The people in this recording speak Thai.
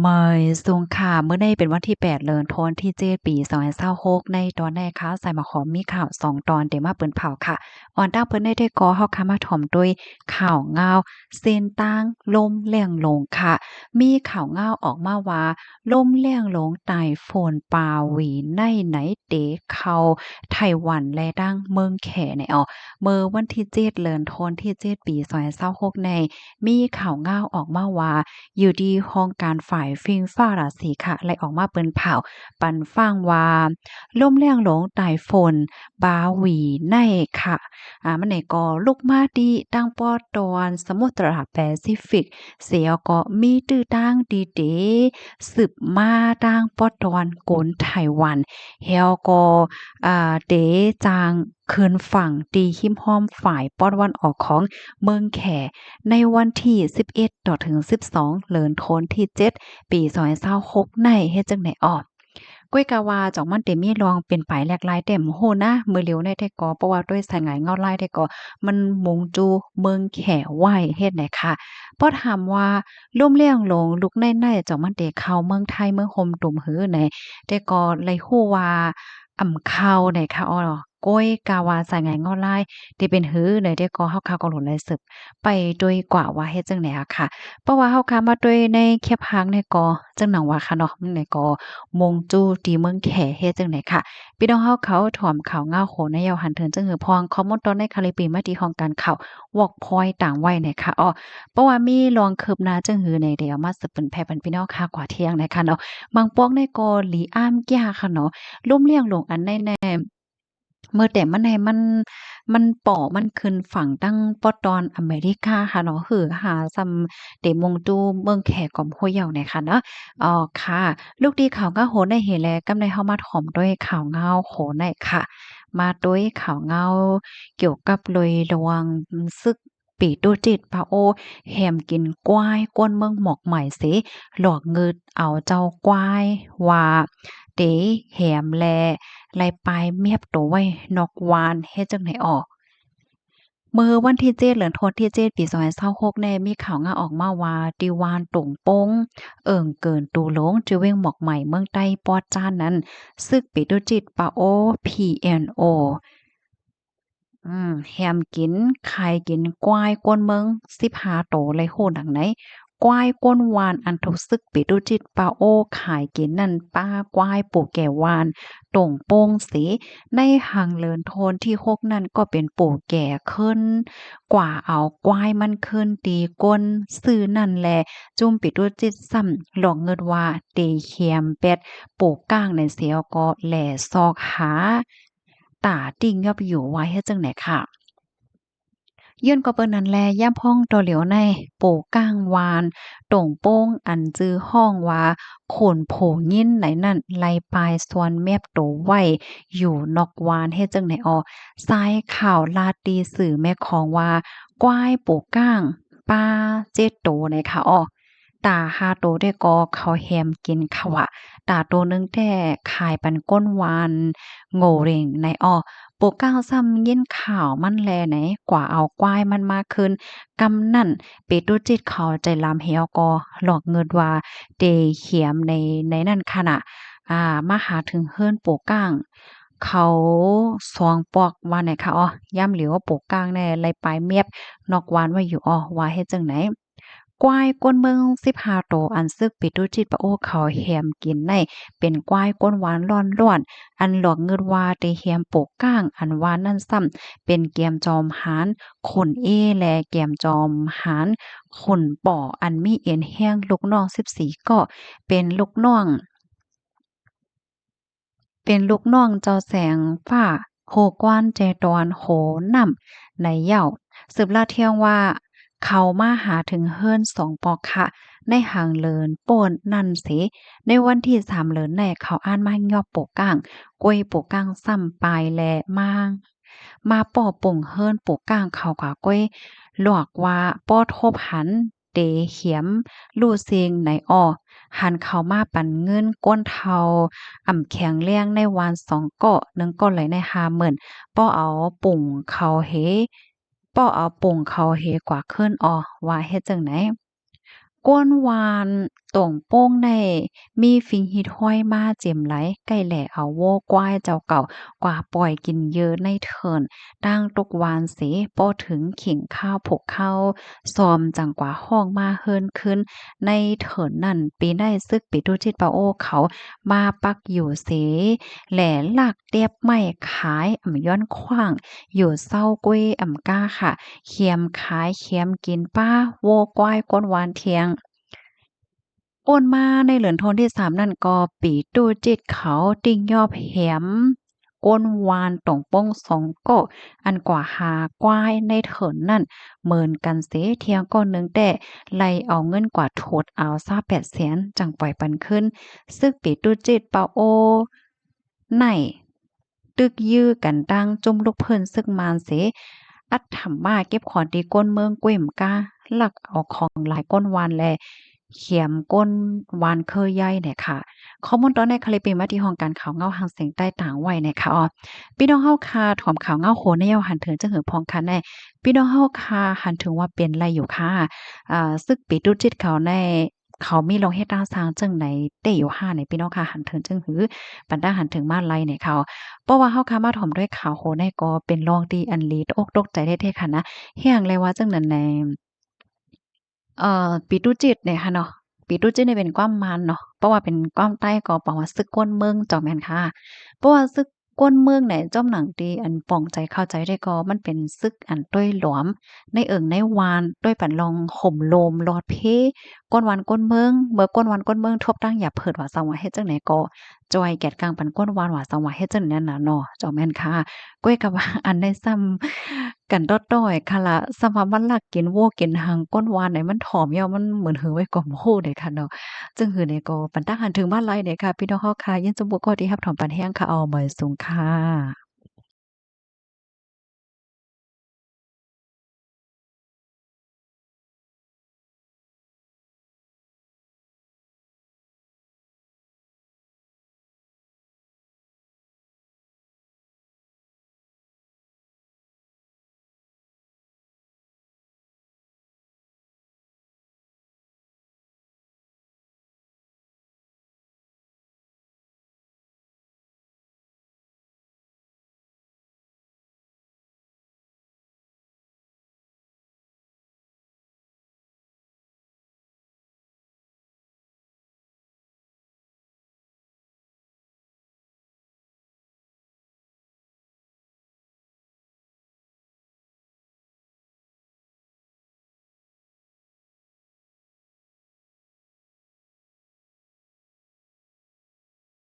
เมยสูงค่ะเมื่อในเป็นวันที่8เดือนธันวาคมที่7ปี2026ในตอนแรกค่ะใส่มาขอมีข่าว2ตอนเดี๋ยวมาเปิ้นเผาค่ะอ่อนตั้งเปิ้นได้ก่อเฮาค่ะมาถ่อมด้วยข่าวงาวเส้นตั้งลมแรงลงค่ะมีข่าวงาวออกมาว่าลมแรงลงใต้ฝุ่นปาหวีในไหนเตเข้าไต้หวันและดังเมืองแขในเมื่อวันที่7เดือนธันวาคมที่7ปี2026ในมีข่าวงาวออกมาว่า อยู่ที่ห้องการฝ่ายฟิล์มฟ้าราศีค่ะไล่ออกมาเปิ้นเผาปันฟังว่าลมแรงหลงใต้ฝนบาหวีในค่ะมันไหนก็ลุกมาดีตั้งปอตอนสมุทรแปซิฟิกเสียก็มีตื้อตั้งดีเดสืบมาตั้งปอตอนโกนไต้หวันเฮาก็เดจางคืนฝั่งตีหิมห้อมฝ่ายป้อนวันออกของเมืองแขในวันที่11ต่อถึง12เดือนธันวาคมที่7ปี2026ในเฮ็ดจังได๋อ้อก้อยกะว่าจ่องมันเต็มมีลองเป็นไปแหลกหลายเต็มโหนะมือเหลียวในแต่ก็เพราะว่าด้วยสายหงายเงาลายแต่ก็มันมงจูเมืองแขไว้เฮ็ดไหนค่ะเพราะถามว่าร่มเลี่ยงลงลุกในๆจ่องมันเตเข้าเมืองไทยเมืองโฮมตุ่มหือไหนแต่ก็เลยฮู้ว่าเข้าไหนค่ะอ้อก้อยกะว่าสายหงายเงาลายที่เป็นหือไหนแต่ก็เฮาข่าวก็หลุนเลยสึก ไปโดยกว่าว่าเฮ็ดจังได๋อะค่ะเพราะว่าเฮาค้ามาด้วยในแคบฮักเนี่ยก็จังหนังว่าค่ะเนาะมันเนี่ยก็มงจู้ตีเมืองแขเฮ็ดจังได๋ค่ะพี่น้องเฮาเขาถ่อมข่าวงาวโหนยาวหันเถินจังหือพองคอมมอนตอนในคาลิปีมาที่ห้องการข่าววอกพอยต่างไว้เนี่ยค่ะอ้อเพราะว่ามีรองคืบหน้าจังหือในเดี๋ยวมาสืบเปิ้นแพ่ปันพี่น้องค่ะกว่าเที่ยงนะคะเนาะบางปอกในก็หลีอ้ามยาค่ะเนาะลุ่มเลี่ยงลงอันในเมื่อแต่มันให้มันป่อมันขึ้นฝั่งตั้งปอตอนอเมริกาค่ะเนาะหือหาซำเตมงตูเมืองแขก่อมห้วยเหย่าเนี่ยค่ะเนาะค่ะลูกดีข่าวงาโหนได้เห็นแลกำในเฮามาถ่อมด้วยข่าวงาวโหนได้ค่ะมาด้วยข่าวงาวเกี่ยวกับเลยระวังซึกปีโตจิตปาโอแหมกินกวายกวนเมืองหมอกใหม่เสหลอกเงิดเอาเจ้ากวายว่าเตแหมแล ไล่ปลายเมียบตัวไว้นอกวานเฮ็ดจั่งใดออกมื้อวันที่7เดือนธันวาคมที่7ปี2026แน่มีข่าวงาออกมาว่าติวานตงโป้งเกินตูหลงจือเว้งหมอกใหม่เมืองใต้ปอดจ้านนั้นซึกปิตุจิตปาโอ PNO แฮมกินไข่กินกวายกวนเมือง15โตเลยโหดังไหนกวายก้นวานอันทุซึกปิตุจิตปาโอขายกินนั่นป้ากวายปู่แก่วานตรงโป้งสีในหังเลินโทนที่6นั่นก็เป็นปู่แก่ขึ้นกว่าเอากวายมันขึ้นตีก้นซื้อนั่นแลจุ่มปิตุจิตซ้ำหลอกเงินว่าเตเคียมเป็ดปู่ก้างในเสียวก็แหล่ซอกหาตาติ่งยอบอยู่ไว้เฮ็ดจังไหนค่ะ ย้อนก็เปิ้นนั่นแลย่ำพ้องตัวเหลียวในโปก้างวานต่งโป้งอันจื้อห้องว่าโขนโผยินไหนนั่นไล่ปลายส่วนแมบโตไว้อยู่นอกวานเฮ็ดจังได๋อ้อซ้ายข่าวลาดดีสื่อแม่ของว่ากวายโปก้างปลา7โตในค่ะอ้อตา5โตได้ก็เขาแฮมกินเขาอะตาโตหนึ่งแต่ขายปันก้นวานโง่เร่งในอ้อ ปกเก้าซ้ำยินข่าวมันแลไหนกว่าเอากวายมันมาคืนกำนั่นเปตุจิตเขาใจลำเหี่ยวก็หลอกเงินว่าเดเขียมในนั่นขณะมาหาถึงเฮิรนโปกก้างเขาสองปอกว่าไหนคะอ้อย่ำเหลียวว่าโปกก้างแน่ไล่ปลายเมียบนอกวานไว้อยู่อ้อว่าเฮ็ดจังไหนกวายก้นเมือง15โตวอันซึกปิตุจิตปะโอเขาแหมกินในเป็นกวายก้นหวานร้อนๆ อันหลอกเงินว่าได้เฮียมโปกก้างอันว่านั่นซ้ำเป็นเกียมจอมหารขนแลเกียมจอมหารขนป่ออันมีเอ็นแห้งลูกน้อง14ก็เป็นลูกน้องเจ้าแสงฟ้าโหกว้านแจดอนโหนำในเหย้าสืบลาดเที่ยงว่าเขามาหาถึงเฮิรน2ปอกค่ะในหางเลินโป้นนั่นสิในวันที่3เลินแน่เขาอ่านมายอบโปกก้าง กวยปลูกก้างซ้ำปลายแลมาป้อป่งเฮิรนปลูกก้างเขาก็ก้วยหลอกว่าป้อทบหันเตเขียมลู่เซียงไหนอ้อหันเข้ามาปันเงินก้นเทาแข็งแรงในวาน2เกาะ1เกาะไหลใน50,000ป้อเอาปุ่งเขาเฮป้อเอาปุ่งเขาเฮกว่าขึ้นอ้อว่าเฮ็ดจังไหน ก้นวาน ตรงโป้งในมีฟิงฮิตห้อยมาเจียมไหลใกล้แหล่เอาโว้กว้ายเจ้าเก่ากว่าปล่อยกินเยอะในเถินตั้งตกวานเสป้อถึงขิงข้าวผกข้าวซอมจังกว่าห้องมาเฮินขึ้นในเถินนั่นปีได้ซึกปีตุจิตปาโอเขามาปักอยู่เสแหล่ลากเตียบไม่ขายย้อนขว้างอยู่เศร้ากุ้ยก้าค่ะเคียมขายเคียมกินป้าโวกว้ายก้นวานเทียง โอนมาในเหลือนโทนที่3นั่นก็ปีตู้จิตเขาติ่งยอบแหมก้นวานต่องป้องสองก็อันกว่าหากว้ายในเถินนั่นเหมือนกันเสเทียงก็นึงแต่ไล่เอาเงินกว่าโทดเอาซา8แสนจังปล่อยปันขึ้นซึ่งปีตู้จิตเปาโอไหนตึกยื้อกันดังจุ่มลูกเพิ่นซึ่งมานเสอัดถำมาเก็บของดีก้นเมืองก้วยมกาลักเอาของหลายก้นวานแล เขียมก้นวานเคยใหญ่เนี่ยค่ะข้อมูลตอนในคลิปเป็นมาที่ห้องการข่าวเงาหางเสียงใต้ต่างไว้เนี่ยค่ะอ๋อพี่น้องเฮาค่ะถอมข่าวเงาโหนในยาวหันถึงจังหือพองค่ะแน่พี่น้องเฮาค่ะหันถึงว่าเป็นไรอยู่ค่ะซึกปีตุจิตเขาในเขามีลงเฮ็ดตาสร้างจังไหนเตอยู่ห้าในพี่น้องค่ะหันถึงจังหือปันดาหันถึงมาไลเนี่ยค่ะเพราะว่าเฮาค่ะมาถอมด้วยข่าวโหนในก็เป็นรองดีอันลีตอกตกใจแท้ๆค่ะนะเฮียงเลยว่าจังนั้นแหน ปีตุจิตเนี่ยค่ะเนาะปีตุจิตเนี่ยเป็นความมันเนาะเพราะว่าเป็นความใต้ก็บอกว่าซึกก้นเมืองเจ้าแม่นค่ะเพราะว่าซึกก้นเมืองเนี่ยจ้อมหนังตีอันป่องใจเข้าใจได้ก็มันเป็นซึกอันต้วยหลวมในเอิงในวานด้วยปันลองห่มโลมลอดเพก้นวานก้นเมืองเมื่อก้นวานก้นเมืองทบตั้งอย่าเพิดว่าสังว่าเฮ็ดจังไหนก็จอยแกดกลางปันก้นวานว่าสังว่าเฮ็ดจังนั้นน่ะเนาะเจ้าแม่นค่ะก้อยก็ว่าอันได้ซ้ำ กันด้อยๆค่ะล่ะสำหรับมันลักกินวัวกินหางก้นวานไหนมันถ่อมยาวมันเหมือนหือไว้ก่อมโฮเด้ค่ะเนาะจึงหือนี่ก็ปันตักหันถึงบ้านไลเด้ค่ะพี่น้องเฮาค่ะยินสมบูรณ์ก็ดีรับถอมปันแห้งค่ะเอามาสูงค่ะ